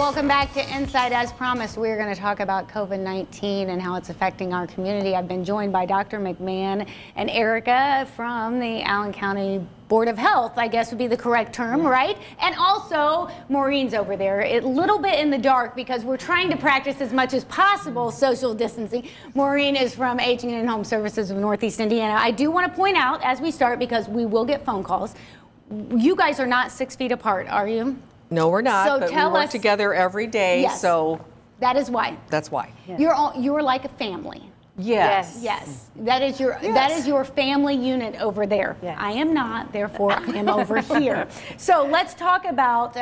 welcome back to Insight. As promised, we're going to talk about COVID-19 and how it's affecting our community. I've been joined by Dr. McMahon and Erica from the Allen County Board of Health, I guess would be the correct term, right? And also, Maureen's over there, a little bit in the dark because we're trying to practice as much as possible social distancing. Maureen is from Aging and Home Services of Northeast Indiana. I do want to point out as we start, because we will get phone calls, you guys are not 6 feet apart, are you? No, we're not, So but we tell work us- together every day, Yes. so That is why. that's why. You're like a family. Yes. Yes, that is your family unit over there. Yes. I am not, therefore I am over here. So let's talk about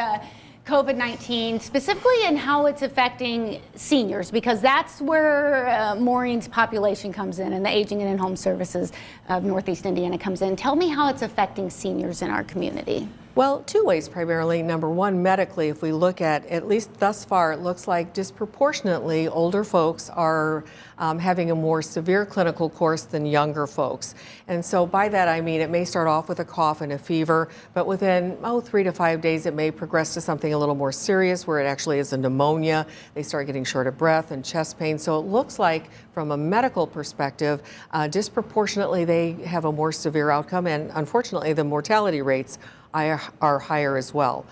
COVID-19 specifically and how it's affecting seniors, because that's where Maureen's population comes in and the Aging and Home Services of Northeast Indiana comes in. Tell me how it's affecting seniors in our community. Well, two ways primarily. Number one, medically, if we look at least thus far, it looks like disproportionately older folks are having a more severe clinical course than younger folks. And so by that I mean it may start off with a cough and a fever, but within 3 to 5 days it may progress to something a little more serious where it actually is a pneumonia. They start getting short of breath and chest pain. So it looks like from a medical perspective, disproportionately they have a more severe outcome, and unfortunately the mortality rates are higher as well.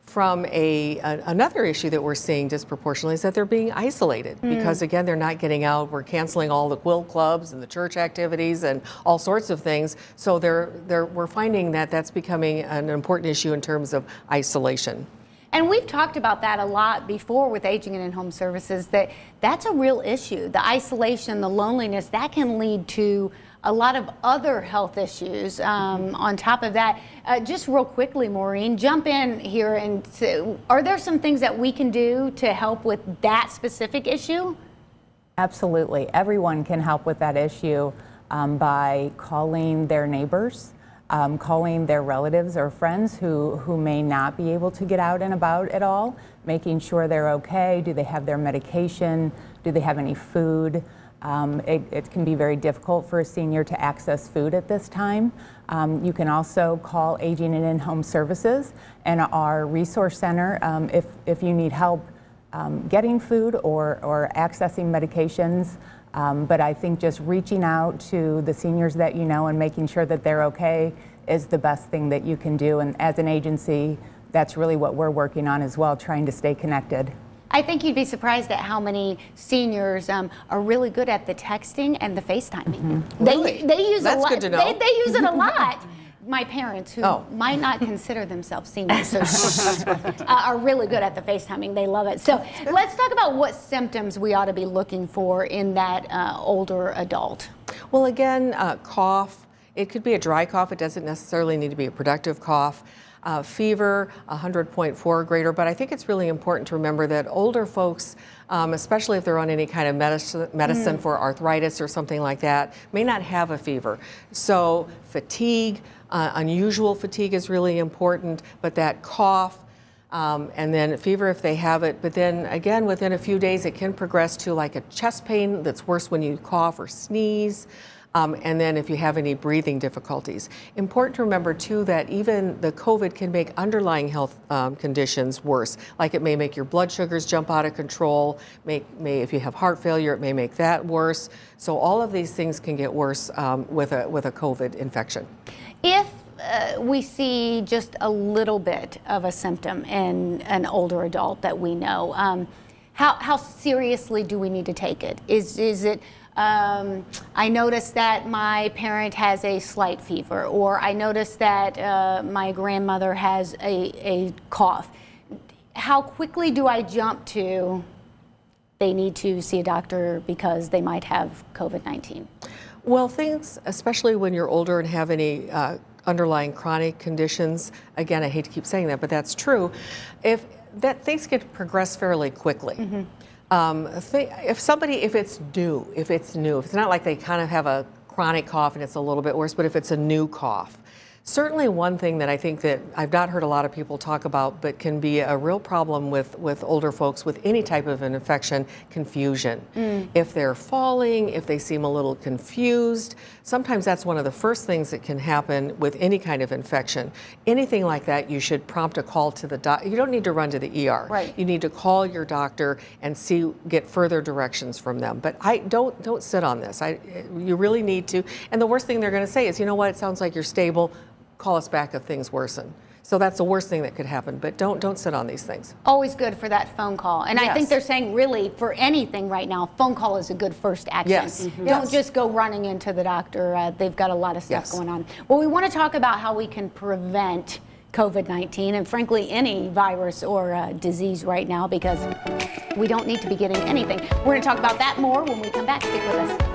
From another issue that we're seeing disproportionately is that they're being isolated because, again, they're not getting out. We're canceling all the quilt clubs and the church activities and all sorts of things. So we're finding that that's becoming an important issue in terms of isolation. And we've talked about that a lot before with Aging and in Home Services, that's a real issue. The isolation, the loneliness, that can lead to a lot of other health issues on top of that. Just real quickly, Maureen, jump in here and say, are there some things that we can do to help with that specific issue? Absolutely. Everyone can help with that issue by calling their neighbors, calling their relatives or friends who may not be able to get out and about at all, making sure they're okay. Do they have their medication? Do they have any food? It can be very difficult for a senior to access food at this time. You can also call Aging and In-Home Services and our resource center if you need help getting food or accessing medications. But I think just reaching out to the seniors that you know and making sure that they're okay is the best thing that you can do. And as an agency, that's really what we're working on as well, trying to stay connected. I think you'd be surprised at how many seniors are really good at the texting and the FaceTiming. Really? They use That's a lot. good to know. They use it a lot. My parents, who might not consider themselves seniors, are really good at the FaceTiming. They love it. So let's talk about what symptoms we ought to be looking for in that older adult. Well, again, cough. It could be a dry cough. It doesn't necessarily need to be a productive cough. Fever, 100.4 or greater, but I think it's really important to remember that older folks, especially if they're on any kind of medicine for arthritis or something like that, may not have a fever. So fatigue, unusual fatigue is really important, but that cough, and then fever if they have it, but then again within a few days it can progress to like a chest pain that's worse when you cough or sneeze. And then if you have any breathing difficulties. Important to remember too that even the COVID can make underlying health conditions worse. Like it may make your blood sugars jump out of control, if you have heart failure, it may make that worse. So all of these things can get worse with a COVID infection. If we see just a little bit of a symptom in an older adult that we know, how seriously do we need to take it? Is it I noticed that my parent has a slight fever, or I noticed that my grandmother has a cough. How quickly do I jump to they need to see a doctor because they might have COVID-19? Well, things, especially when you're older and have any underlying chronic conditions, again, I hate to keep saying that, but that's true, things can progress fairly quickly. If it's new, if it's not like they kind of have a chronic cough and it's a little bit worse, but if it's a new cough. Certainly one thing that I think that I've not heard a lot of people talk about, but can be a real problem with older folks with any type of an infection, confusion. If they're falling, if they seem a little confused, sometimes that's one of the first things that can happen with any kind of infection. Anything like that, you should prompt a call to the doctor. You don't need to run to the ER. Right. You need to call your doctor and get further directions from them. But don't sit on this. You really need to. And the worst thing they're going to say is, you know what, it sounds like you're stable. Call us back if things worsen. So that's the worst thing that could happen, but don't sit on these things. Always good for that phone call. And I think Yes. they're saying really for anything right now, phone call is a good first action. Yes. Don't Yes. just go running into the doctor. They've got a lot of stuff Yes. going on. Well, we want to talk about how we can prevent COVID-19 and frankly any virus or disease right now, because we don't need to be getting anything. We're going to talk about that more when we come back. Stick with us.